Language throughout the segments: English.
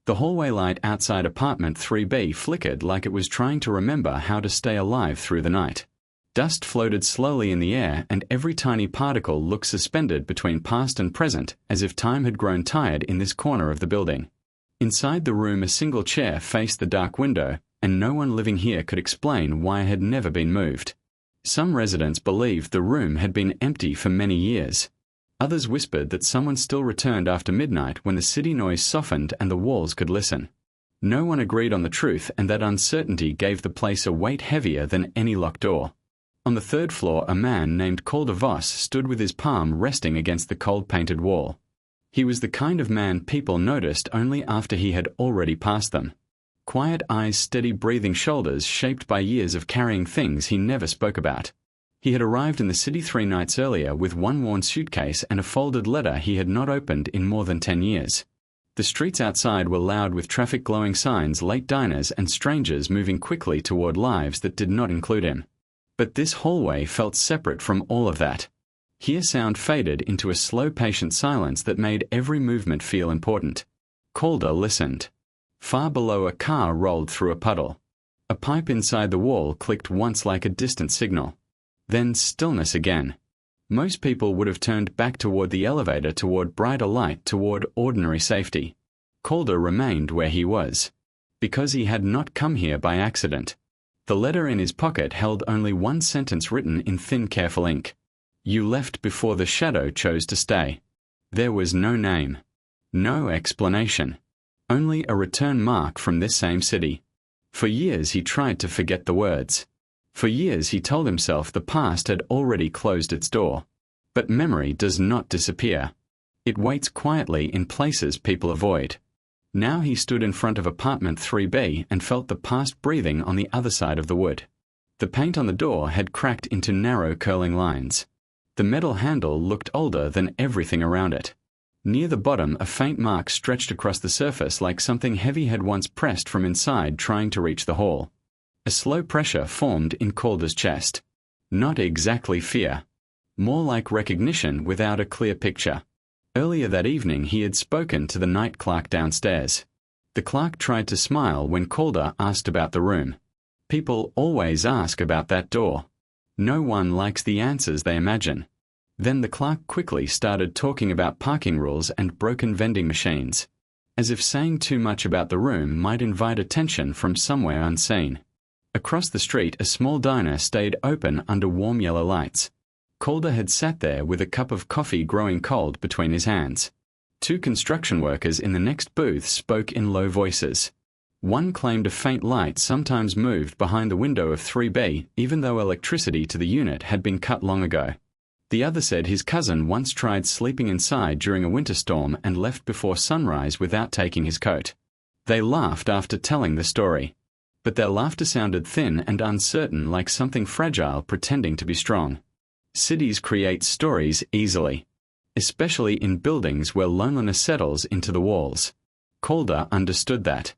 The hallway light outside apartment 3B flickered like it was trying to remember how to stay alive through the night. Dust floated slowly in the air, and every tiny particle looked suspended between past and present, as if time had grown tired in this corner of the building. Inside the room, a single chair faced the dark window, and no one living here could explain why it had never been moved. Some residents believed the room had been empty for many years. Others whispered that someone still returned after midnight when the city noise softened and the walls could listen. No one agreed on the truth, and that uncertainty gave the place a weight heavier than any locked door. On the third floor, a man named Calder Voss stood with his palm resting against the cold-painted wall. He was the kind of man people noticed only after he had already passed them. Quiet eyes, steady breathing shoulders shaped by years of carrying things he never spoke about. He had arrived in the city 3 nights earlier with one worn suitcase and a folded letter he had not opened in more than 10 years. The streets outside were loud with traffic, glowing signs, late diners, and strangers moving quickly toward lives that did not include him. But this hallway felt separate from all of that. Here sound faded into a slow, patient silence that made every movement feel important. Calder listened. Far below, a car rolled through a puddle. A pipe inside the wall clicked once like a distant signal. Then stillness again. Most people would have turned back toward the elevator, toward brighter light, toward ordinary safety. Calder remained where he was. Because he had not come here by accident. The letter in his pocket held only one sentence written in thin, careful ink. You left before the shadow chose to stay. There was no name. No explanation. Only a return mark from this same city. For years he tried to forget the words. For years he told himself the past had already closed its door. But memory does not disappear. It waits quietly in places people avoid. Now he stood in front of apartment 3B and felt the past breathing on the other side of the wood. The paint on the door had cracked into narrow, curling lines. The metal handle looked older than everything around it. Near the bottom, a faint mark stretched across the surface like something heavy had once pressed from inside, trying to reach the hall. A slow pressure formed in Calder's chest. Not exactly fear. More like recognition without a clear picture. Earlier that evening he had spoken to the night clerk downstairs. The clerk tried to smile when Calder asked about the room. People always ask about that door. No one likes the answers they imagine. Then the clerk quickly started talking about parking rules and broken vending machines. As if saying too much about the room might invite attention from somewhere unseen. Across the street, a small diner stayed open under warm yellow lights. Calder had sat there with a cup of coffee growing cold between his hands. 2 construction workers in the next booth spoke in low voices. One claimed a faint light sometimes moved behind the window of 3B, even though electricity to the unit had been cut long ago. The other said his cousin once tried sleeping inside during a winter storm and left before sunrise without taking his coat. They laughed after telling the story. But their laughter sounded thin and uncertain, like something fragile pretending to be strong. Cities create stories easily, especially in buildings where loneliness settles into the walls. Calder understood that.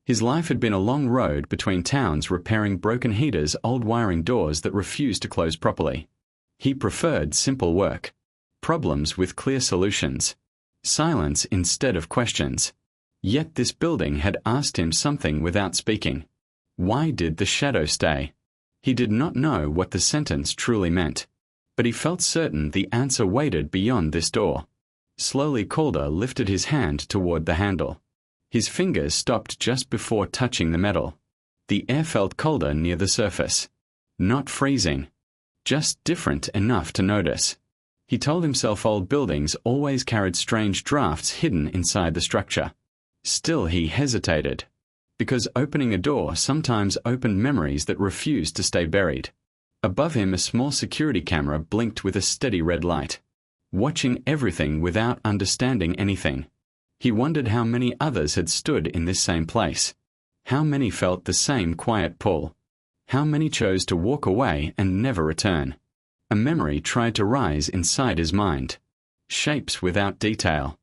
His life had been a long road between towns, repairing broken heaters, old wiring, doors that refused to close properly. He preferred simple work. Problems with clear solutions. Silence instead of questions. Yet this building had asked him something without speaking. Why did the shadow stay? He did not know what the sentence truly meant. But he felt certain the answer waited beyond this door. Slowly Calder lifted his hand toward the handle. His fingers stopped just before touching the metal. The air felt colder near the surface. Not freezing. Just different enough to notice. He told himself old buildings always carried strange drafts hidden inside the structure. Still he hesitated. Because opening a door sometimes opened memories that refused to stay buried. Above him, a small security camera blinked with a steady red light. Watching everything without understanding anything. He wondered how many others had stood in this same place. How many felt the same quiet pull. How many chose to walk away and never return. A memory tried to rise inside his mind. Shapes without detail.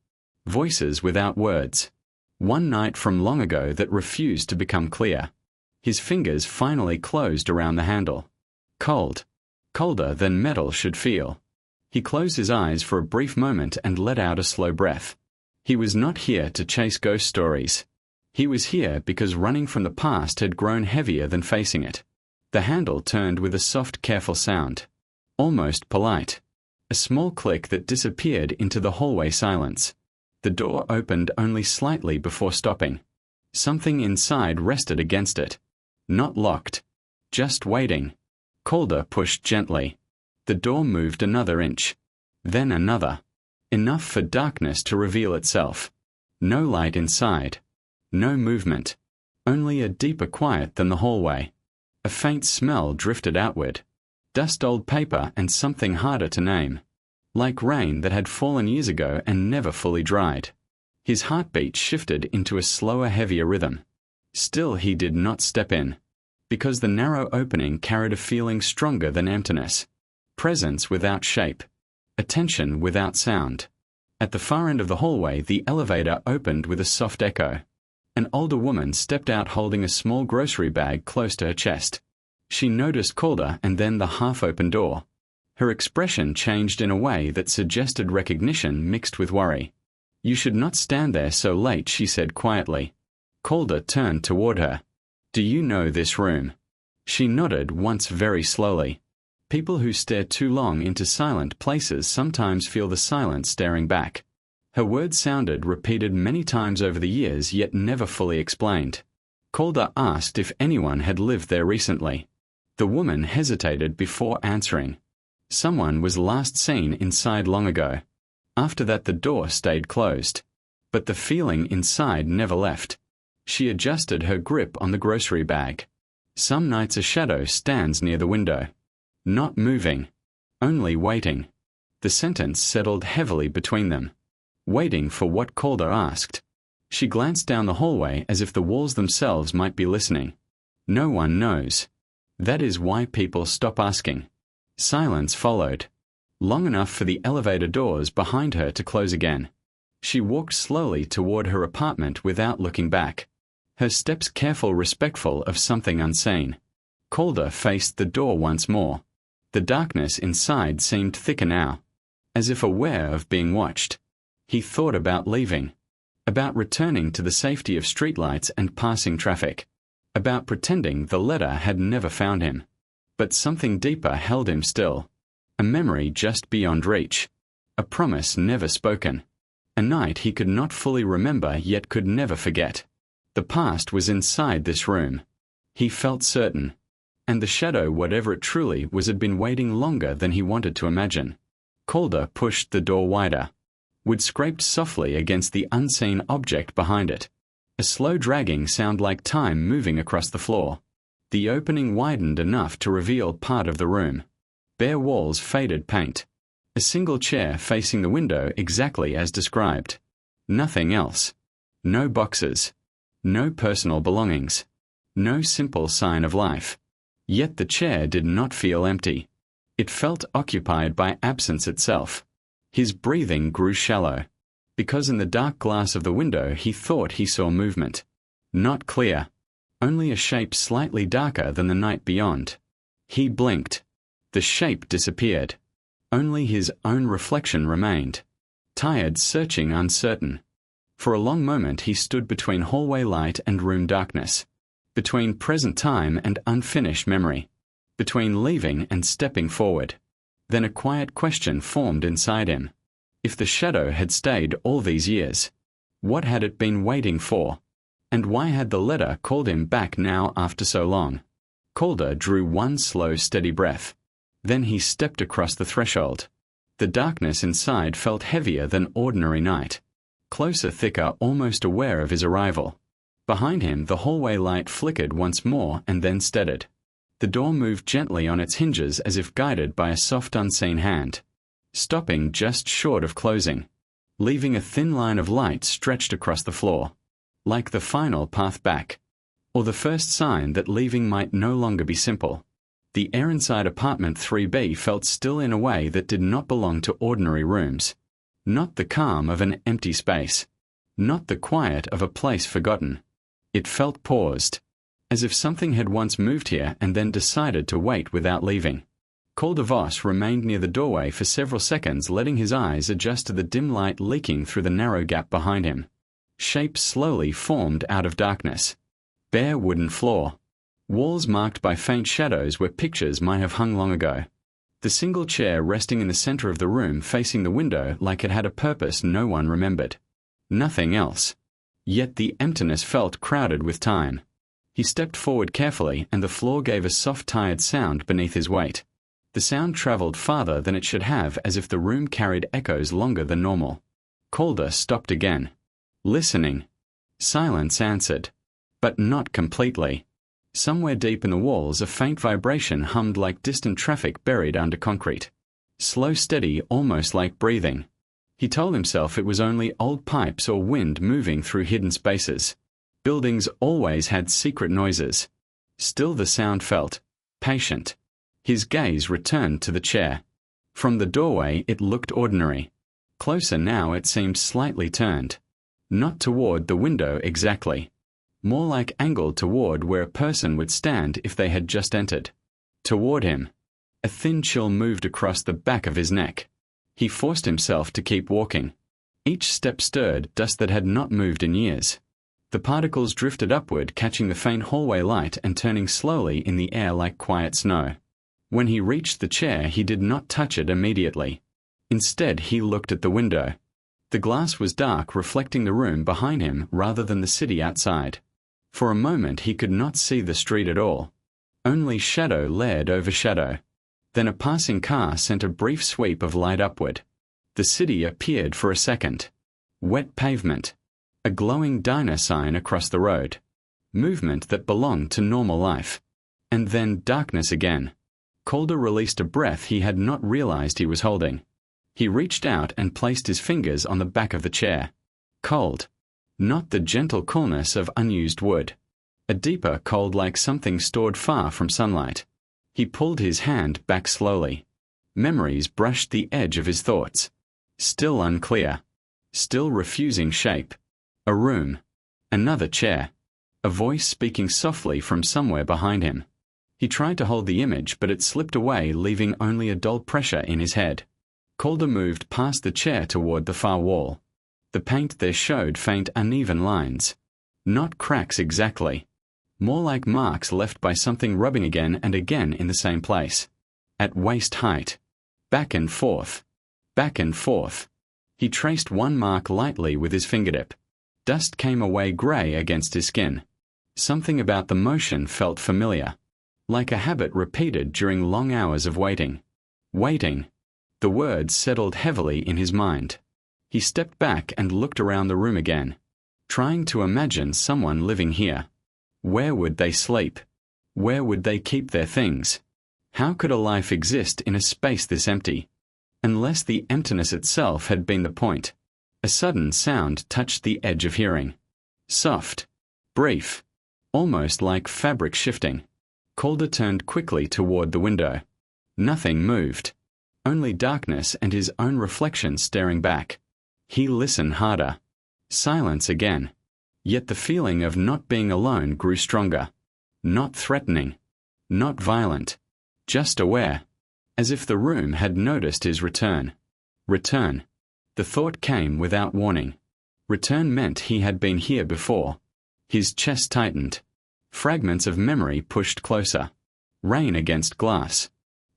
Voices without words. One night from long ago that refused to become clear. His fingers finally closed around the handle. Cold. Colder than metal should feel. He closed his eyes for a brief moment and let out a slow breath. He was not here to chase ghost stories. He was here because running from the past had grown heavier than facing it. The handle turned with a soft, careful sound, almost polite. A small click that disappeared into the hallway silence. The door opened only slightly before stopping. Something inside rested against it. Not locked. Just waiting. Calder pushed gently. The door moved another inch. Then another. Enough for darkness to reveal itself. No light inside. No movement. Only a deeper quiet than the hallway. A faint smell drifted outward. Dust, old paper, and something harder to name. Like rain that had fallen years ago and never fully dried. His heartbeat shifted into a slower, heavier rhythm. Still he did not step in. Because the narrow opening carried a feeling stronger than emptiness. Presence without shape. Attention without sound. At the far end of the hallway, the elevator opened with a soft echo. An older woman stepped out holding a small grocery bag close to her chest. She noticed Calder and then the half-open door. Her expression changed in a way that suggested recognition mixed with worry. "You should not stand there so late," she said quietly. Calder turned toward her. "Do you know this room?" She nodded once very slowly. People who stare too long into silent places sometimes feel the silence staring back. Her words sounded repeated many times over the years, yet never fully explained. Calder asked if anyone had lived there recently. The woman hesitated before answering. Someone was last seen inside long ago. After that the door stayed closed. But the feeling inside never left. She adjusted her grip on the grocery bag. Some nights a shadow stands near the window. Not moving. Only waiting. The sentence settled heavily between them. Waiting for what Calder asked. She glanced down the hallway as if the walls themselves might be listening. No one knows. That is why people stop asking. Silence followed. Long enough for the elevator doors behind her to close again. She walked slowly toward her apartment without looking back. Her steps careful, respectful of something unseen. Calder faced the door once more. The darkness inside seemed thicker now. As if aware of being watched. He thought about leaving. About returning to the safety of streetlights and passing traffic. About pretending the letter had never found him. But something deeper held him still. A memory just beyond reach. A promise never spoken. A night he could not fully remember yet could never forget. The past was inside this room. He felt certain. And the shadow, whatever it truly was, had been waiting longer than he wanted to imagine. Calder pushed the door wider. Wood scraped softly against the unseen object behind it. A slow dragging sound like time moving across the floor. The opening widened enough to reveal part of the room. Bare walls, faded paint. A single chair facing the window exactly as described. Nothing else. No boxes. No personal belongings. No simple sign of life. Yet the chair did not feel empty. It felt occupied by absence itself. His breathing grew shallow. Because in the dark glass of the window he thought he saw movement. Not clear. Only a shape slightly darker than the night beyond. He blinked. The shape disappeared. Only his own reflection remained. Tired, searching, uncertain. For a long moment he stood between hallway light and room darkness. Between present time and unfinished memory. Between leaving and stepping forward. Then a quiet question formed inside him. If the shadow had stayed all these years, what had it been waiting for? And why had the letter called him back now after so long? Calder drew one slow, steady breath. Then he stepped across the threshold. The darkness inside felt heavier than ordinary night. Closer, thicker, almost aware of his arrival. Behind him the hallway light flickered once more and then steadied. The door moved gently on its hinges as if guided by a soft unseen hand. Stopping just short of closing. Leaving a thin line of light stretched across the floor. Like the final path back. Or the first sign that leaving might no longer be simple. The air inside apartment 3B felt still in a way that did not belong to ordinary rooms. Not the calm of an empty space. Not the quiet of a place forgotten. It felt paused. As if something had once moved here and then decided to wait without leaving. Calder Voss remained near the doorway for several seconds, letting his eyes adjust to the dim light leaking through the narrow gap behind him. Shapes slowly formed out of darkness. Bare wooden floor. Walls marked by faint shadows where pictures might have hung long ago. The single chair resting in the center of the room facing the window like it had a purpose no one remembered. Nothing else. Yet the emptiness felt crowded with time. He stepped forward carefully and the floor gave a soft tired sound beneath his weight. The sound traveled farther than it should have, as if the room carried echoes longer than normal. Calder stopped again. Listening. Silence answered. But not completely. Somewhere deep in the walls a faint vibration hummed like distant traffic buried under concrete. Slow, steady, almost like breathing. He told himself it was only old pipes or wind moving through hidden spaces. Buildings always had secret noises. Still the sound felt patient. His gaze returned to the chair. From the doorway it looked ordinary. Closer now it seemed slightly turned. Not toward the window exactly. More like angled toward where a person would stand if they had just entered. Toward him. A thin chill moved across the back of his neck. He forced himself to keep walking. Each step stirred dust that had not moved in years. The particles drifted upward, catching the faint hallway light and turning slowly in the air like quiet snow. When he reached the chair, he did not touch it immediately. Instead, he looked at the window. The glass was dark, reflecting the room behind him rather than the city outside. For a moment he could not see the street at all. Only shadow layered over shadow. Then a passing car sent a brief sweep of light upward. The city appeared for a second. Wet pavement. A glowing diner sign across the road. Movement that belonged to normal life. And then darkness again. Calder released a breath he had not realized he was holding. He reached out and placed his fingers on the back of the chair. Cold. Not the gentle coolness of unused wood. A deeper cold like something stored far from sunlight. He pulled his hand back slowly. Memories brushed the edge of his thoughts. Still unclear. Still refusing shape. A room. Another chair. A voice speaking softly from somewhere behind him. He tried to hold the image, but it slipped away, leaving only a dull pressure in his head. Calder moved past the chair toward the far wall. The paint there showed faint uneven lines. Not cracks exactly. More like marks left by something rubbing again and again in the same place. At waist height. Back and forth. Back and forth. He traced one mark lightly with his fingertip. Dust came away grey against his skin. Something about the motion felt familiar. Like a habit repeated during long hours of waiting. Waiting. The words settled heavily in his mind. He stepped back and looked around the room again, trying to imagine someone living here. Where would they sleep? Where would they keep their things? How could a life exist in a space this empty? Unless the emptiness itself had been the point. A sudden sound touched the edge of hearing. Soft. Brief. Almost like fabric shifting. Calder turned quickly toward the window. Nothing moved. Only darkness and his own reflection staring back. He listened harder. Silence again. Yet the feeling of not being alone grew stronger. Not threatening. Not violent. Just aware. As if the room had noticed his return. Return. The thought came without warning. Return meant he had been here before. His chest tightened. Fragments of memory pushed closer. Rain against glass.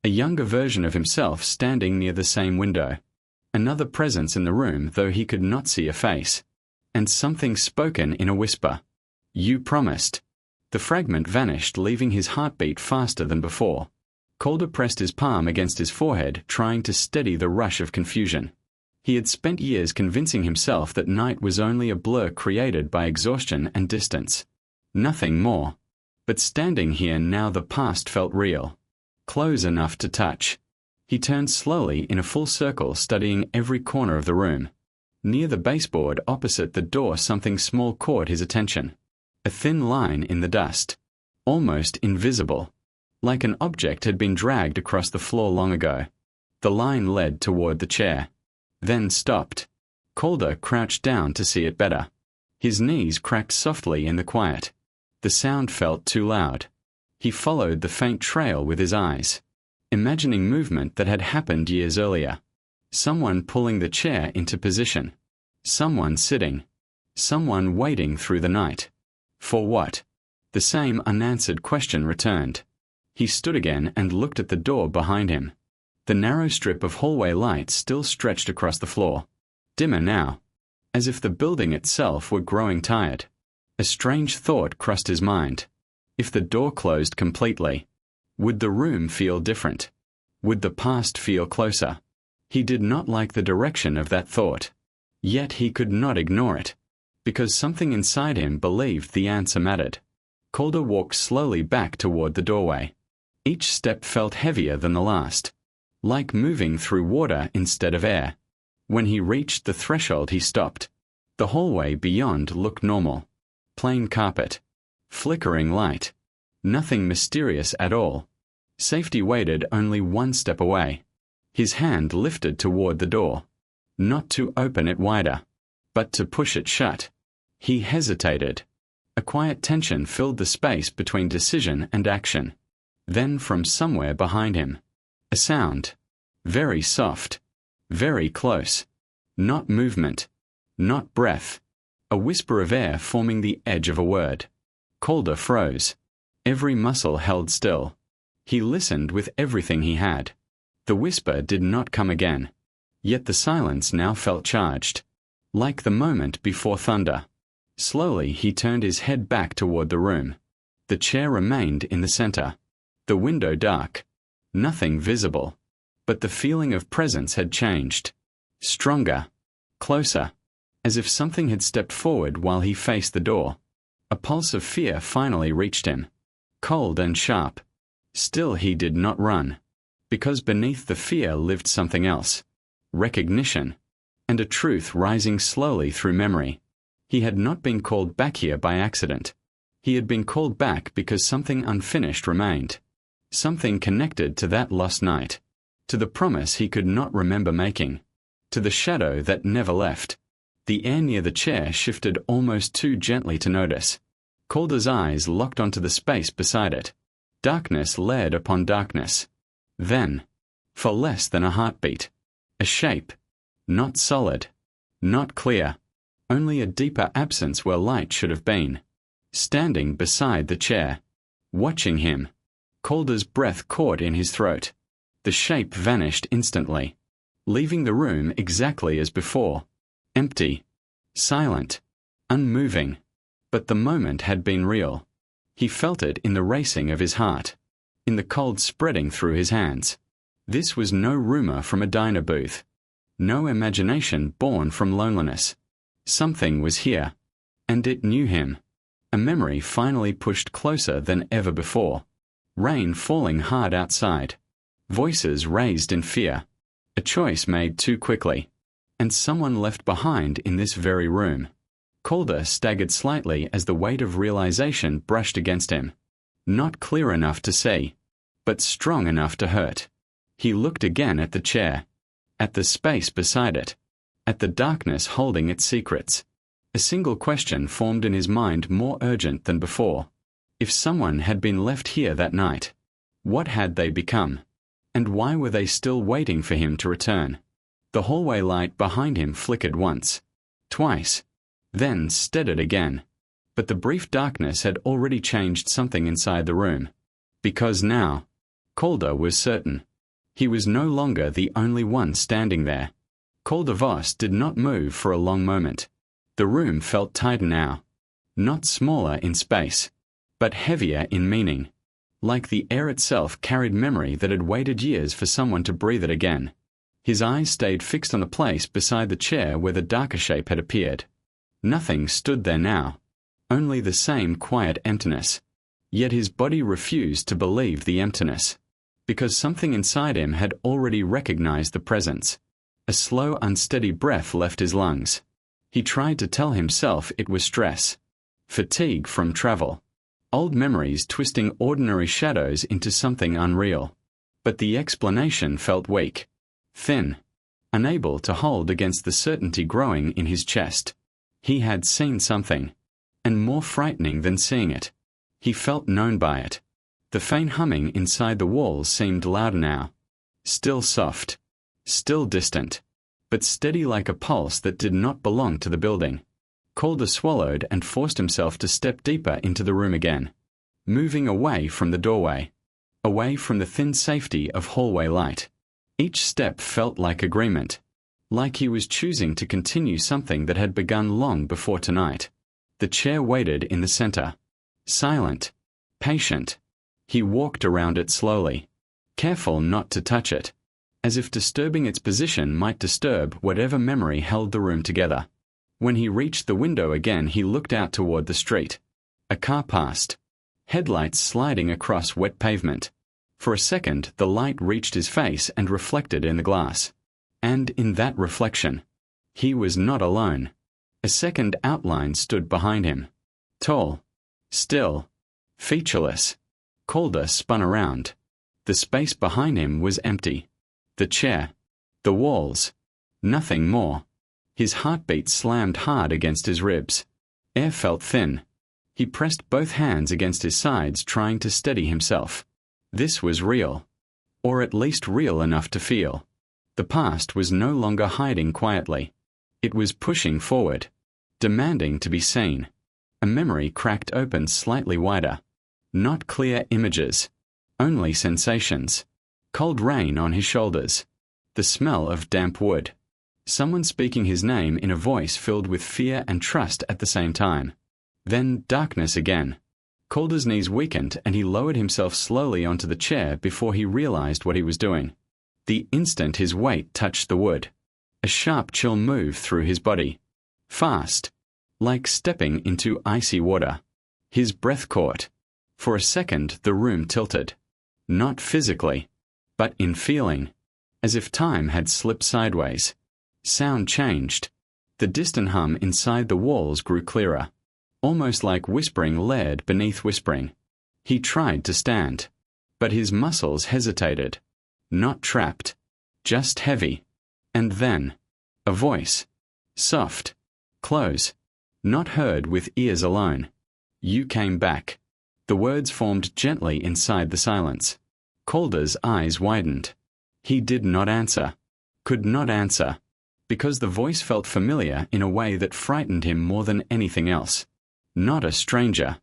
A younger version of himself standing near the same window. Another presence in the room, though he could not see a face. And something spoken in a whisper. You promised. The fragment vanished, leaving his heartbeat faster than before. Calder pressed his palm against his forehead, trying to steady the rush of confusion. He had spent years convincing himself that night was only a blur created by exhaustion and distance. Nothing more. But standing here now, the past felt real. Close enough to touch. He turned slowly in a full circle, studying every corner of the room. Near the baseboard opposite the door, something small caught his attention. A thin line in the dust. Almost invisible. Like an object had been dragged across the floor long ago. The line led toward the chair. Then stopped. Calder crouched down to see it better. His knees cracked softly in the quiet. The sound felt too loud. He followed the faint trail with his eyes, imagining movement that had happened years earlier. Someone pulling the chair into position. Someone sitting. Someone waiting through the night. For what? The same unanswered question returned. He stood again and looked at the door behind him. The narrow strip of hallway light still stretched across the floor. Dimmer now, as if the building itself were growing tired. A strange thought crossed his mind. If the door closed completely, would the room feel different? Would the past feel closer? He did not like the direction of that thought. Yet he could not ignore it, because something inside him believed the answer mattered. Calder walked slowly back toward the doorway. Each step felt heavier than the last, like moving through water instead of air. When he reached the threshold, he stopped. The hallway beyond looked normal. Plain carpet, flickering light. Nothing mysterious at all. Safety waited only one step away. His hand lifted toward the door, not to open it wider, but to push it shut. He hesitated. A quiet tension filled the space between decision and action. Then from somewhere behind him, a sound. Very soft. Very close. Not movement. Not breath. A whisper of air forming the edge of a word. Calder froze. Every muscle held still. He listened with everything he had. The whisper did not come again. Yet the silence now felt charged, like the moment before thunder. Slowly he turned his head back toward the room. The chair remained in the center. The window dark. Nothing visible. But the feeling of presence had changed. Stronger. Closer. As if something had stepped forward while he faced the door. A pulse of fear finally reached him. Cold and sharp. Still he did not run. Because beneath the fear lived something else. Recognition. And a truth rising slowly through memory. He had not been called back here by accident. He had been called back because something unfinished remained. Something connected to that lost night. To the promise he could not remember making. To the shadow that never left. The air near the chair shifted almost too gently to notice. Calder's eyes locked onto the space beside it. Darkness layered upon darkness. Then, for less than a heartbeat, a shape. Not solid. Not clear. Only a deeper absence where light should have been. Standing beside the chair. Watching him. Calder's breath caught in his throat. The shape vanished instantly, leaving the room exactly as before. Empty. Silent. Unmoving. But the moment had been real. He felt it in the racing of his heart. In the cold spreading through his hands. This was no rumor from a diner booth. No imagination born from loneliness. Something was here. And it knew him. A memory finally pushed closer than ever before. Rain falling hard outside. Voices raised in fear. A choice made too quickly. And someone left behind in this very room. Calder staggered slightly as the weight of realization brushed against him. Not clear enough to see, but strong enough to hurt. He looked again at the chair. At the space beside it. At the darkness holding its secrets. A single question formed in his mind more urgent than before. If someone had been left here that night, what had they become? And why were they still waiting for him to return? The hallway light behind him flickered once. Twice. Then steadied again. But the brief darkness had already changed something inside the room. Because now, Calder was certain. He was no longer the only one standing there. Calder Voss did not move for a long moment. The room felt tighter now. Not smaller in space, but heavier in meaning. Like the air itself carried memory that had waited years for someone to breathe it again. His eyes stayed fixed on the place beside the chair where the darker shape had appeared. Nothing stood there now. Only the same quiet emptiness. Yet his body refused to believe the emptiness. Because something inside him had already recognized the presence. A slow, unsteady breath left his lungs. He tried to tell himself it was stress. Fatigue from travel. Old memories twisting ordinary shadows into something unreal. But the explanation felt weak. Thin. Unable to hold against the certainty growing in his chest. He had seen something. And more frightening than seeing it. He felt known by it. The faint humming inside the walls seemed louder now. Still soft. Still distant. But steady like a pulse that did not belong to the building. Calder swallowed and forced himself to step deeper into the room again, moving away from the doorway, away from the thin safety of hallway light. Each step felt like agreement, like he was choosing to continue something that had begun long before tonight. The chair waited in the center, silent, patient. He walked around it slowly, careful not to touch it, as if disturbing its position might disturb whatever memory held the room together. When he reached the window again, he looked out toward the street. A car passed, headlights sliding across wet pavement. For a second, the light reached his face and reflected in the glass. And in that reflection, he was not alone. A second outline stood behind him. Tall, still, featureless. Calder spun around. The space behind him was empty. The chair, the walls, nothing more. His heartbeat slammed hard against his ribs. Air felt thin. He pressed both hands against his sides, trying to steady himself. This was real, or at least real enough to feel. The past was no longer hiding quietly. It was pushing forward, demanding to be seen. A memory cracked open slightly wider. Not clear images, only sensations. Cold rain on his shoulders. The smell of damp wood. Someone speaking his name in a voice filled with fear and trust at the same time. Then darkness again. Calder's knees weakened and he lowered himself slowly onto the chair before he realized what he was doing. The instant his weight touched the wood, a sharp chill moved through his body. Fast, like stepping into icy water. His breath caught. For a second the room tilted. Not physically, but in feeling, as if time had slipped sideways. Sound changed. The distant hum inside the walls grew clearer, almost like whispering layered beneath whispering. He tried to stand, but his muscles hesitated. Not trapped, just heavy. And then, a voice. Soft. Close. Not heard with ears alone. You came back. The words formed gently inside the silence. Calder's eyes widened. He did not answer. Could not answer. Because the voice felt familiar in a way that frightened him more than anything else. Not a stranger.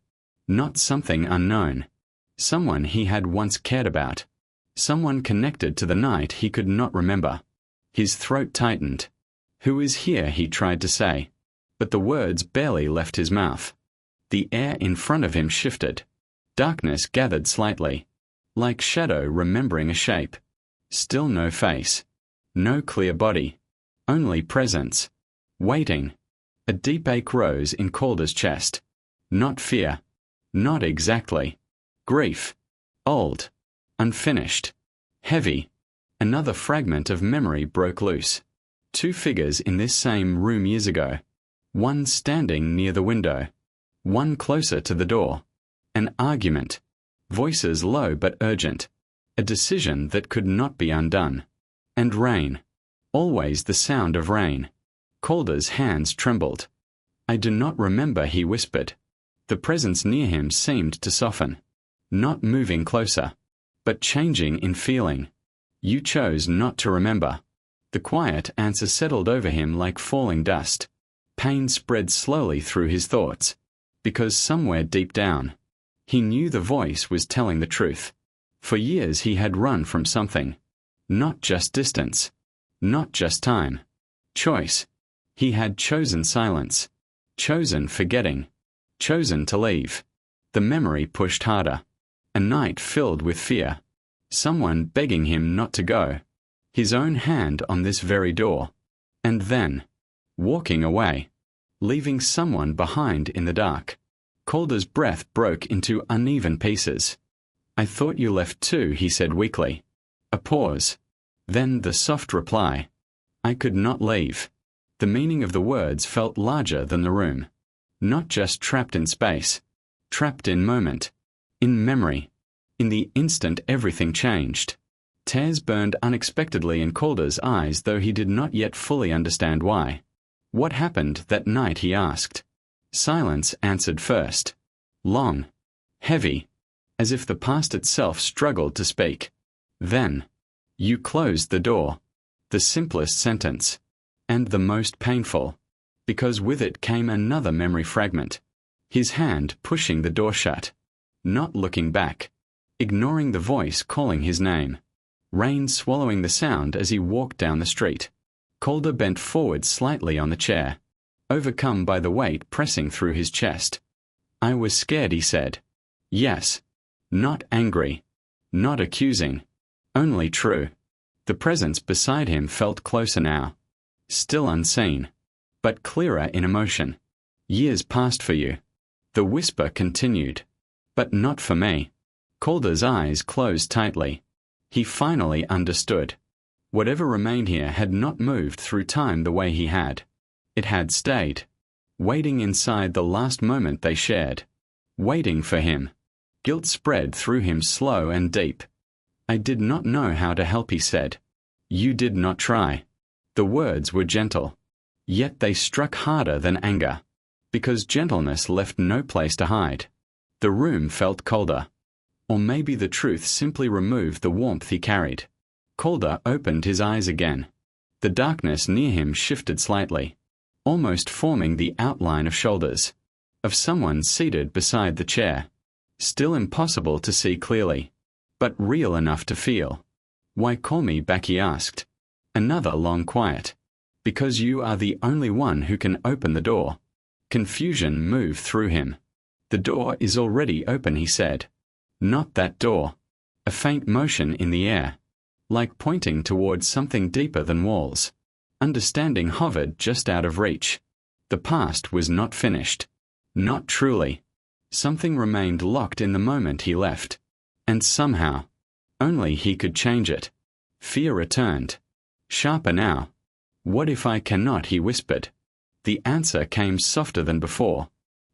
Not something unknown. Someone he had once cared about. Someone connected to the night he could not remember. His throat tightened. Who is here, he tried to say. But the words barely left his mouth. The air in front of him shifted. Darkness gathered slightly, like shadow remembering a shape. Still no face. No clear body. Only presence. Waiting. A deep ache rose in Calder's chest. Not fear. Not exactly. Grief. Old. Unfinished. Heavy. Another fragment of memory broke loose. Two figures in this same room years ago. One standing near the window. One closer to the door. An argument. Voices low but urgent. A decision that could not be undone. And rain. Always the sound of rain. Calder's hands trembled. I do not remember, he whispered. The presence near him seemed to soften. Not moving closer, but changing in feeling. You chose not to remember. The quiet answer settled over him like falling dust. Pain spread slowly through his thoughts. Because somewhere deep down, he knew the voice was telling the truth. For years he had run from something. Not just distance. Not just time. Choice. He had chosen silence. Chosen forgetting. Chosen to leave. The memory pushed harder. A night filled with fear. Someone begging him not to go. His own hand on this very door. And then, walking away. Leaving someone behind in the dark. Calder's breath broke into uneven pieces. I thought you left too, he said weakly. A pause. Then the soft reply. I could not leave. The meaning of the words felt larger than the room. Not just trapped in space. Trapped in moment. In memory. In the instant everything changed. Tears burned unexpectedly in Calder's eyes, though he did not yet fully understand why. What happened that night, he asked. Silence answered first. Long. Heavy. As if the past itself struggled to speak. Then, you closed the door. The simplest sentence. And the most painful. because with it came another memory fragment. His hand pushing the door shut. Not looking back. Ignoring the voice calling his name. Rain swallowing the sound as he walked down the street. Calder bent forward slightly on the chair, overcome by the weight pressing through his chest. "I was scared," he said. Yes. Not angry. Not accusing. Only true. The presence beside him felt closer now. Still unseen, but clearer in emotion. "Years passed for you." The whisper continued. "But not for me." Calder's eyes closed tightly. He finally understood. Whatever remained here had not moved through time the way he had. It had stayed, waiting inside the last moment they shared. Waiting for him. Guilt spread through him slow and deep. "I did not know how to help," he said. "You did not try." The words were gentle. Yet they struck harder than anger. Because gentleness left no place to hide. The room felt colder. Or maybe the truth simply removed the warmth he carried. Calder opened his eyes again. The darkness near him shifted slightly, almost forming the outline of shoulders. Of someone seated beside the chair. Still impossible to see clearly, but real enough to feel. "Why call me back?" he asked. Another long quiet. "Because you are the only one who can open the door." Confusion moved through him. "The door is already open," he said. "Not that door." A faint motion in the air, like pointing towards something deeper than walls. Understanding hovered just out of reach. The past was not finished. Not truly. Something remained locked in the moment he left. And somehow, only he could change it. Fear returned. Sharper now. "What if I cannot?" he whispered. The answer came softer than before.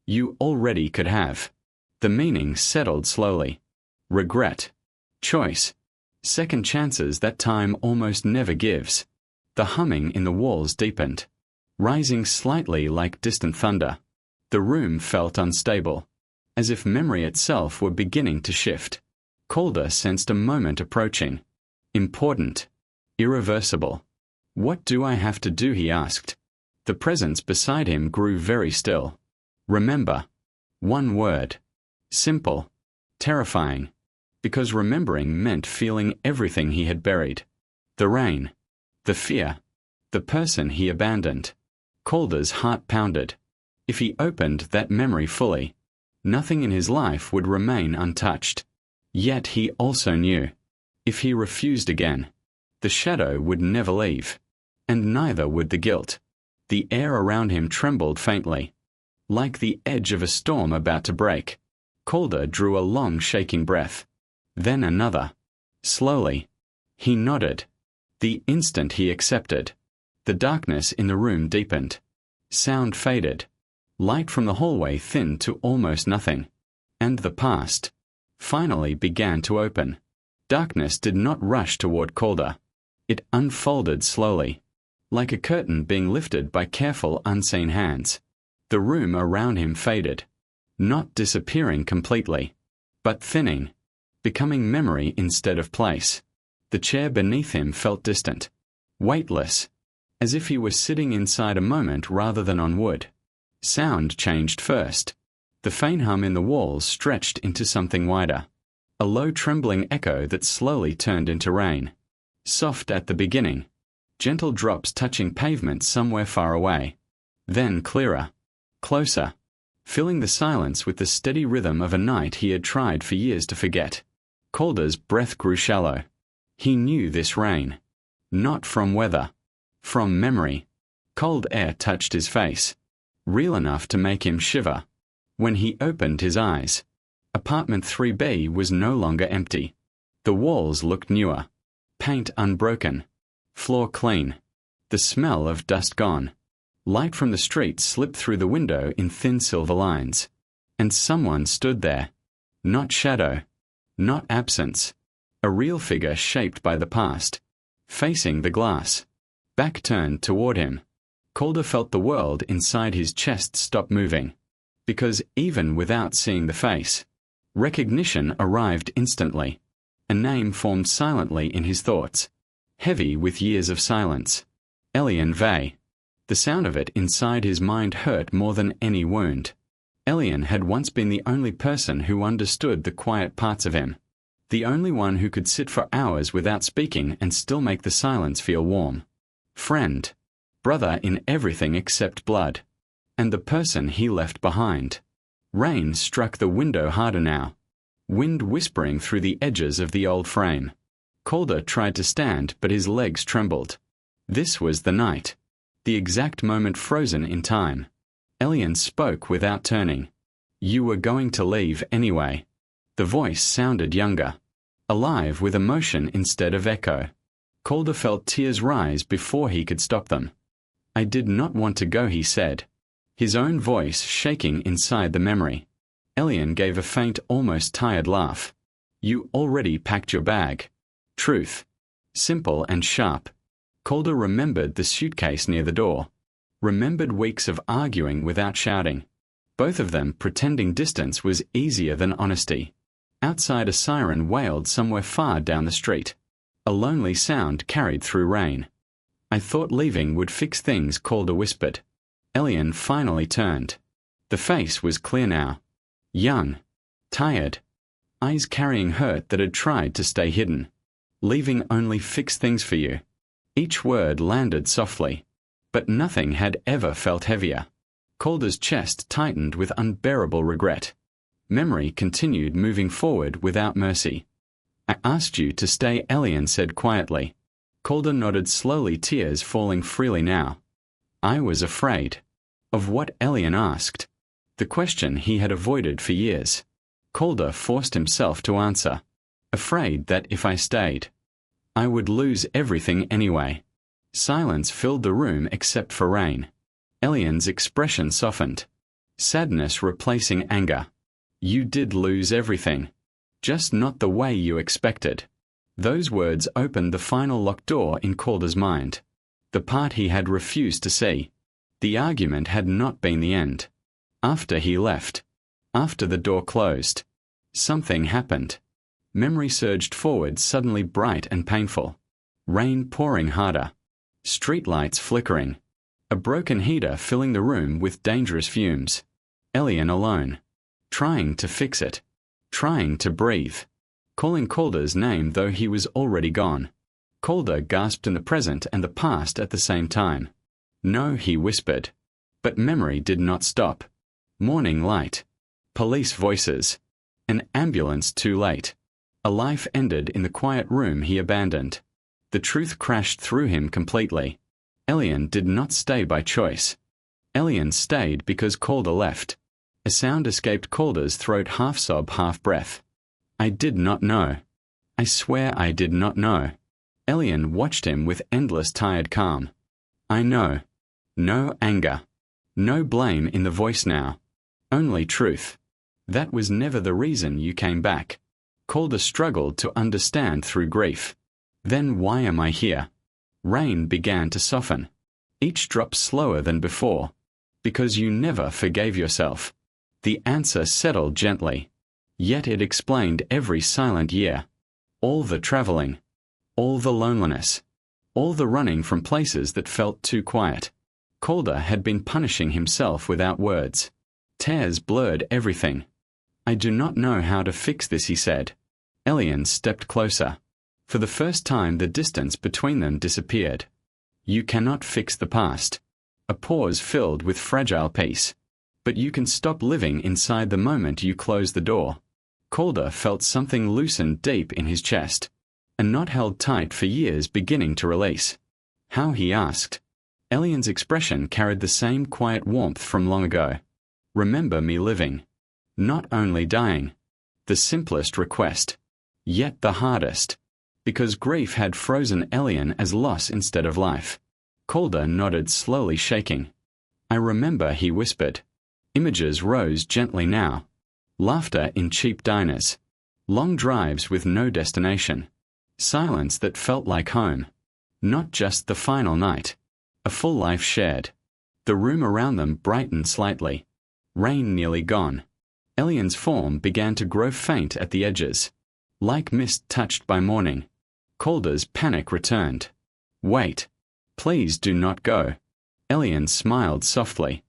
"You already could have." The meaning settled slowly. Regret. Choice. Second chances that time almost never gives. The humming in the walls deepened, rising slightly like distant thunder. The room felt unstable, as if memory itself were beginning to shift. Calder sensed a moment approaching. Important. Irreversible. "What do I have to do?" he asked. The presence beside him grew very still. "Remember." One word. Simple. Terrifying. Because remembering meant feeling everything he had buried. The rain. The fear. The person he abandoned. Calder's heart pounded. If he opened that memory fully, nothing in his life would remain untouched. Yet he also knew, if he refused again, the shadow would never leave. And neither would the guilt. The air around him trembled faintly, like the edge of a storm about to break. Calder drew a long shaking breath. Then another. Slowly. He nodded. The instant he accepted. The darkness in the room deepened. Sound faded. Light from the hallway thinned to almost nothing. And the past finally began to open. Darkness did not rush toward Calder. It unfolded slowly, like a curtain being lifted by careful unseen hands. The room around him faded, not disappearing completely, but thinning, becoming memory instead of place. The chair beneath him felt distant, weightless, as if he were sitting inside a moment rather than on wood. Sound changed first. The faint hum in the walls stretched into something wider, a low trembling echo that slowly turned into rain. Soft at the beginning, gentle drops touching pavement somewhere far away. Then clearer, closer, filling the silence with the steady rhythm of a night he had tried for years to forget. Calder's breath grew shallow. He knew this rain. Not from weather. From memory. Cold air touched his face, real enough to make him shiver. When he opened his eyes, apartment 3B was no longer empty. The walls looked newer. Paint unbroken. Floor clean. The smell of dust gone. Light from the street slipped through the window in thin silver lines. And someone stood there. Not shadow. Not absence. A real figure shaped by the past. Facing the glass. Back turned toward him. Calder felt the world inside his chest stop moving. Because even without seeing the face, recognition arrived instantly. A name formed silently in his thoughts, heavy with years of silence. Elian Vey. The sound of it inside his mind hurt more than any wound. Elian had once been the only person who understood the quiet parts of him. The only one who could sit for hours without speaking and still make the silence feel warm. Friend. Brother in everything except blood. And the person he left behind. Rain struck the window harder now. Wind whispering through the edges of the old frame. Calder tried to stand, but his legs trembled. This was the night. The exact moment frozen in time. Elian spoke without turning. You were going to leave anyway. The voice sounded younger. Alive with emotion instead of echo. Calder felt tears rise before he could stop them. I did not want to go, he said. His own voice shaking inside the memory. Elian gave a faint, almost tired laugh. You already packed your bag. Truth. Simple and sharp. Calder remembered the suitcase near the door. Remembered weeks of arguing without shouting. Both of them pretending distance was easier than honesty. Outside a siren wailed somewhere far down the street. A lonely sound carried through rain. I thought leaving would fix things, Calder whispered. Elian finally turned. The face was clear now. Young. Tired. Eyes carrying hurt that had tried to stay hidden. Leaving only fixed things for you. Each word landed softly. But nothing had ever felt heavier. Calder's chest tightened with unbearable regret. Memory continued moving forward without mercy. I asked you to stay, Elian said quietly. Calder nodded slowly, tears falling freely now. I was afraid. Of what? Elian asked. The question he had avoided for years. Calder forced himself to answer. Afraid that if I stayed, I would lose everything anyway. Silence filled the room except for rain. Elian's expression softened. Sadness replacing anger. You did lose everything. Just not the way you expected. Those words opened the final locked door in Calder's mind. The part he had refused to see. The argument had not been the end. After he left. After the door closed. Something happened. Memory surged forward, suddenly bright and painful. Rain pouring harder. Streetlights flickering. A broken heater filling the room with dangerous fumes. Elian alone. Trying to fix it. Trying to breathe. Calling Calder's name though he was already gone. Calder gasped in the present and the past at the same time. No, he whispered. But memory did not stop. Morning light. Police voices. An ambulance too late. A life ended in the quiet room he abandoned. The truth crashed through him completely. Elian did not stay by choice. Elian stayed because Calder left. A sound escaped Calder's throat, half sob, half breath. I did not know. I swear I did not know. Elian watched him with endless tired calm. I know. No anger. No blame in the voice now. Only truth. That was never the reason you came back. Calder struggled to understand through grief. Then why am I here? Rain began to soften. Each drop slower than before. Because you never forgave yourself. The answer settled gently. Yet it explained every silent year. All the traveling. All the loneliness. All the running from places that felt too quiet. Calder had been punishing himself without words. Tears blurred everything. I do not know how to fix this, he said. Elian stepped closer. For the first time the distance between them disappeared. You cannot fix the past. A pause filled with fragile peace. But you can stop living inside the moment you close the door. Calder felt something loosen deep in his chest. A knot held tight for years beginning to release. How, he asked. Elian's expression carried the same quiet warmth from long ago. Remember me living. Not only dying. The simplest request. Yet the hardest. Because grief had frozen Elian as loss instead of life. Calder nodded, slowly shaking. I remember, he whispered. Images rose gently now. Laughter in cheap diners. Long drives with no destination. Silence that felt like home. Not just the final night. A full life shared. The room around them brightened slightly. Rain nearly gone. Elian's form began to grow faint at the edges. Like mist touched by morning. Calder's panic returned. Wait. Please do not go. Elian smiled softly.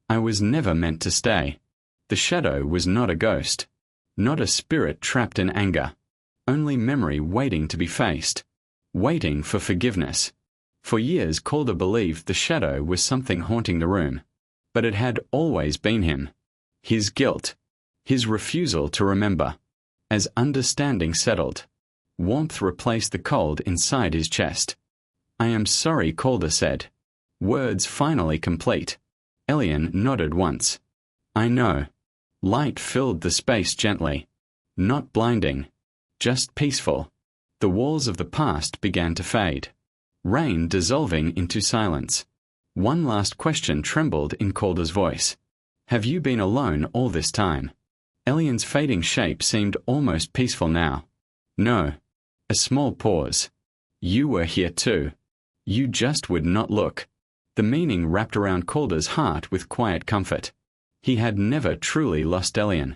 I was never meant to stay. The shadow was not a ghost. Not a spirit trapped in anger. Only memory waiting to be faced. Waiting for forgiveness. For years Calder believed the shadow was something haunting the room. But it had always been him. His guilt. His refusal to remember. As understanding settled, warmth replaced the cold inside his chest. I am sorry, Calder said. Words finally complete. Elian nodded once. I know. Light filled the space gently. Not blinding. Just peaceful. The walls of the past began to fade. Rain dissolving into silence. One last question trembled in Calder's voice. Have you been alone all this time? Elian's fading shape seemed almost peaceful now. No. A small pause. You were here too. You just would not look. The meaning wrapped around Calder's heart with quiet comfort. He had never truly lost Elian.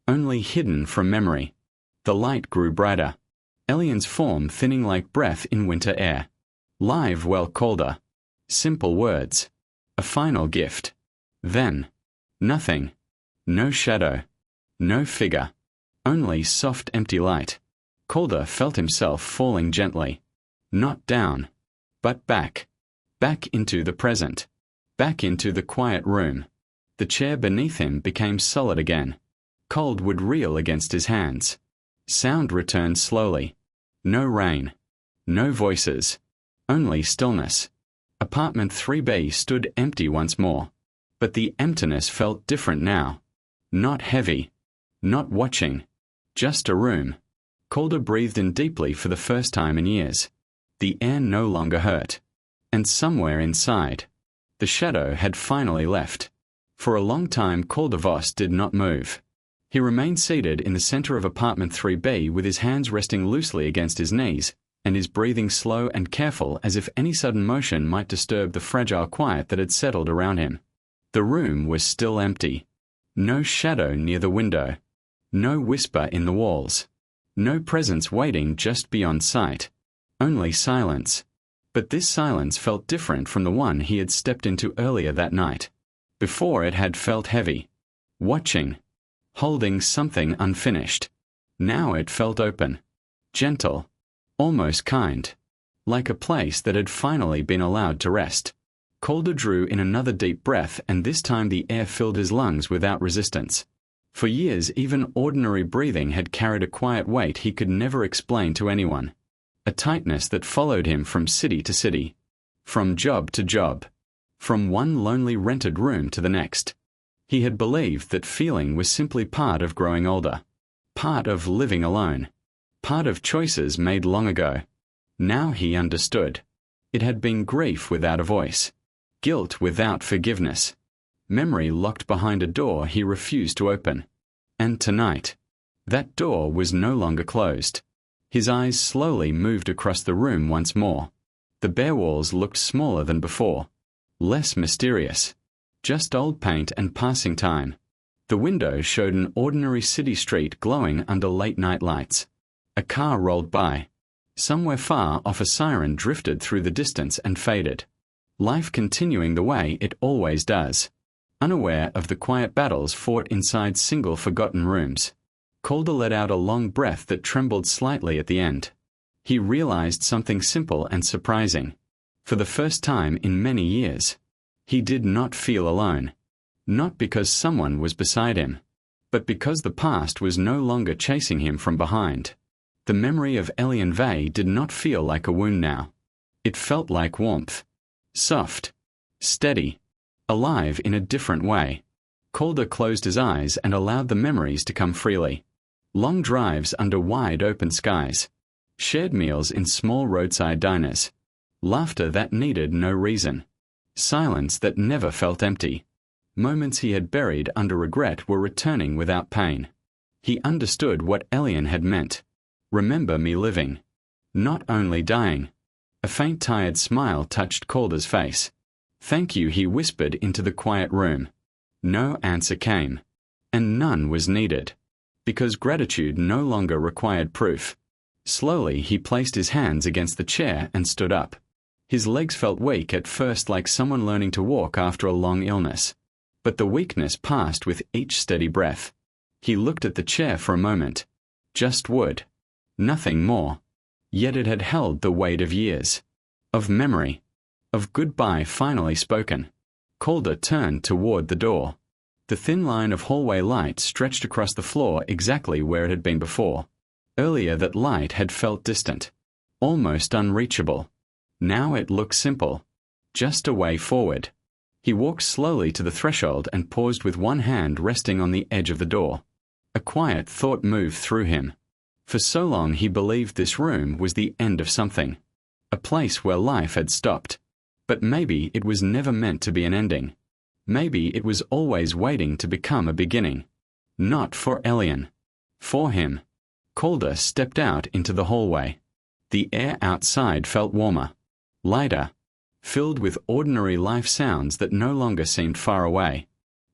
Only hidden from memory. The light grew brighter. Elian's form thinning like breath in winter air. Live well, Calder. Simple words. A final gift. Then. Nothing. No shadow. No figure. Only soft empty light. Calder felt himself falling gently. Not down. But back. Back into the present. Back into the quiet room. The chair beneath him became solid again. Cold would reel against his hands. Sound returned slowly. No rain. No voices. Only stillness. Apartment 3B stood empty once more. But the emptiness felt different now. Not heavy. Not watching. Just a room. Calder breathed in deeply for the first time in years. The air no longer hurt. And somewhere inside, the shadow had finally left. For a long time Calder Voss did not move. He remained seated in the center of apartment 3B with his hands resting loosely against his knees, and his breathing slow and careful as if any sudden motion might disturb the fragile quiet that had settled around him. The room was still empty. No shadow near the window. No whisper in the walls. No presence waiting just beyond sight. Only silence. But this silence felt different from the one he had stepped into earlier that night. Before it had felt heavy. Watching. Holding something unfinished. Now it felt open. Gentle. Almost kind. Like a place that had finally been allowed to rest. Calder drew in another deep breath, and this time the air filled his lungs without resistance. For years, even ordinary breathing had carried a quiet weight he could never explain to anyone. A tightness that followed him from city to city. From job to job. From one lonely rented room to the next. He had believed that feeling was simply part of growing older. Part of living alone. Part of choices made long ago. Now he understood. It had been grief without a voice. Guilt without forgiveness. Memory locked behind a door he refused to open. And tonight, that door was no longer closed. His eyes slowly moved across the room once more. The bare walls looked smaller than before. Less mysterious. Just old paint and passing time. The window showed an ordinary city street glowing under late-night lights. A car rolled by. Somewhere far off a siren drifted through the distance and faded. Life continuing the way it always does. Unaware of the quiet battles fought inside single forgotten rooms. Calder let out a long breath that trembled slightly at the end. He realized something simple and surprising. For the first time in many years, he did not feel alone. Not because someone was beside him, but because the past was no longer chasing him from behind. The memory of Elian Vey did not feel like a wound now. It felt like warmth. Soft. Steady. Alive in a different way. Calder closed his eyes and allowed the memories to come freely. Long drives under wide open skies. Shared meals in small roadside diners. Laughter that needed no reason. Silence that never felt empty. Moments he had buried under regret were returning without pain. He understood what Elian had meant. Remember me living. Not only dying. A faint tired smile touched Calder's face. Thank you, he whispered into the quiet room. No answer came. And none was needed. Because gratitude no longer required proof. Slowly he placed his hands against the chair and stood up. His legs felt weak at first, like someone learning to walk after a long illness. But the weakness passed with each steady breath. He looked at the chair for a moment. Just wood. Nothing more. Yet it had held the weight of years. Of memory. Of goodbye finally spoken. Calder turned toward the door. The thin line of hallway light stretched across the floor exactly where it had been before. Earlier that light had felt distant. Almost unreachable. Now it looked simple. Just a way forward. He walked slowly to the threshold and paused with one hand resting on the edge of the door. A quiet thought moved through him. For so long he believed this room was the end of something. A place where life had stopped. But maybe it was never meant to be an ending. Maybe it was always waiting to become a beginning. Not for Elian. For him. Calder stepped out into the hallway. The air outside felt warmer. Lighter. Filled with ordinary life sounds that no longer seemed far away.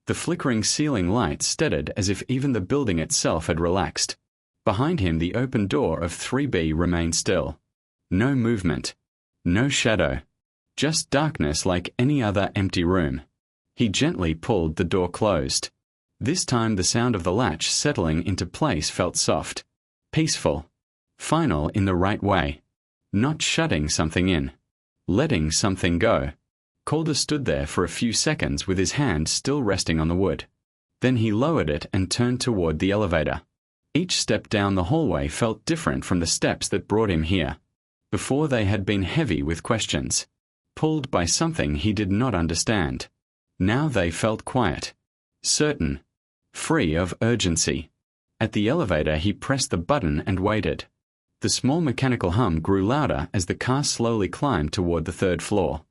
The flickering ceiling light steadied as if even the building itself had relaxed. Behind him the open door of 3B remained still. No movement. No shadow. Just darkness like any other empty room. He gently pulled the door closed. This time the sound of the latch settling into place felt soft. Peaceful. Final in the right way. Not shutting something in. Letting something go. Calder stood there for a few seconds with his hand still resting on the wood. Then he lowered it and turned toward the elevator. Each step down the hallway felt different from the steps that brought him here. Before they had been heavy with questions. Pulled by something he did not understand. Now they felt quiet. Certain. Free of urgency. At the elevator he pressed the button and waited. The small mechanical hum grew louder as the car slowly climbed toward the third floor.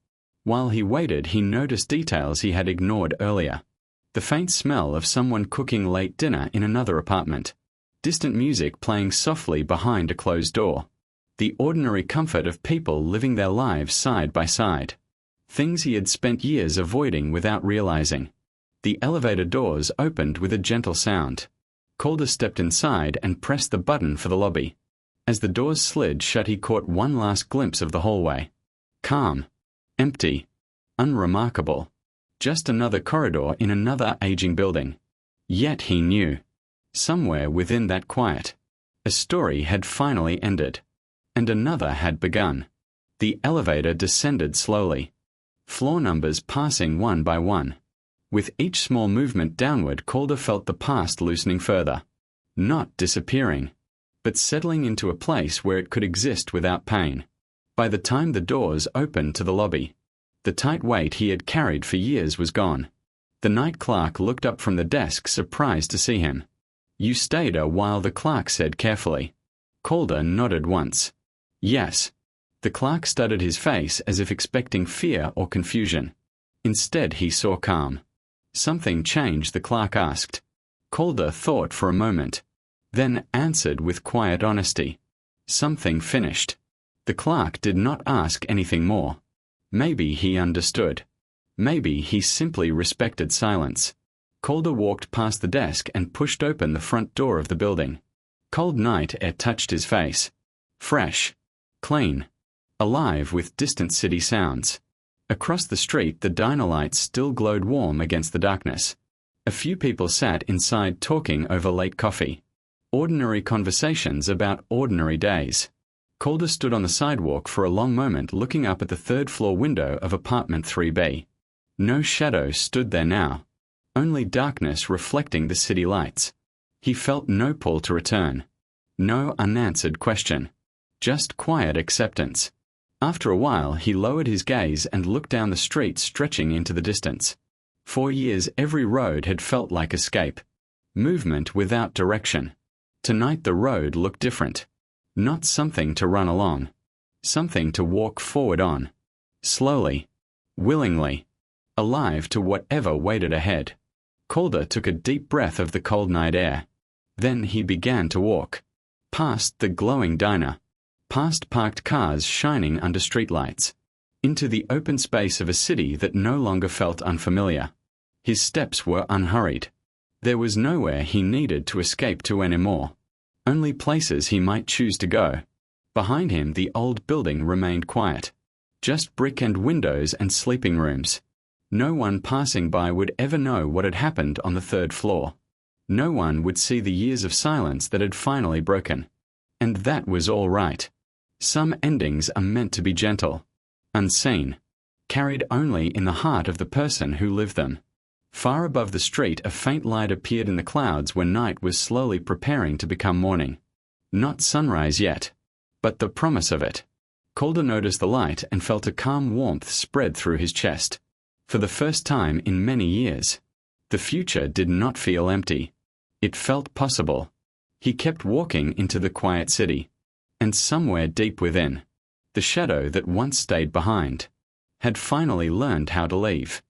While he waited, he noticed details he had ignored earlier. The faint smell of someone cooking late dinner in another apartment. Distant music playing softly behind a closed door. The ordinary comfort of people living their lives side by side. Things he had spent years avoiding without realizing. The elevator doors opened with a gentle sound. Calder stepped inside and pressed the button for the lobby. As the doors slid shut, he caught one last glimpse of the hallway. Calm. Empty. Unremarkable. Just another corridor in another aging building. Yet he knew. Somewhere within that quiet. A story had finally ended. And another had begun. The elevator descended slowly. Floor numbers passing one by one. With each small movement downward, Calder felt the past loosening further. Not disappearing, but settling into a place where it could exist without pain. By the time the doors opened to the lobby, the tight weight he had carried for years was gone. The night clerk looked up from the desk, surprised to see him. "You stayed a while," the clerk said carefully. Calder nodded once. "Yes." The clerk studied his face as if expecting fear or confusion. Instead he saw calm. "Something changed?" the clerk asked. Calder thought for a moment, then answered with quiet honesty. "Something finished." The clerk did not ask anything more. Maybe he understood. Maybe he simply respected silence. Calder walked past the desk and pushed open the front door of the building. Cold night air touched his face. Fresh. Clean. Alive with distant city sounds. Across the street the diner lights still glowed warm against the darkness. A few people sat inside talking over late coffee. Ordinary conversations about ordinary days. Calder stood on the sidewalk for a long moment looking up at the third-floor window of apartment 3B. No shadow stood there now. Only darkness reflecting the city lights. He felt no pull to return. No unanswered question. Just quiet acceptance. After a while he lowered his gaze and looked down the street stretching into the distance. For years every road had felt like escape. Movement without direction. Tonight the road looked different. Not something to run along. Something to walk forward on. Slowly. Willingly. Alive to whatever waited ahead. Calder took a deep breath of the cold night air. Then he began to walk. Past the glowing diner. Past parked cars shining under streetlights. Into the open space of a city that no longer felt unfamiliar. His steps were unhurried. There was nowhere he needed to escape to anymore. Only places he might choose to go. Behind him the old building remained quiet. Just brick and windows and sleeping rooms. No one passing by would ever know what had happened on the third floor. No one would see the years of silence that had finally broken. And that was all right. Some endings are meant to be gentle, unseen, carried only in the heart of the person who lived them. Far above the street, a faint light appeared in the clouds where night was slowly preparing to become morning. Not sunrise yet, but the promise of it. Calder noticed the light and felt a calm warmth spread through his chest. For the first time in many years, the future did not feel empty. It felt possible. He kept walking into the quiet city. And somewhere deep within, the shadow that once stayed behind had finally learned how to leave.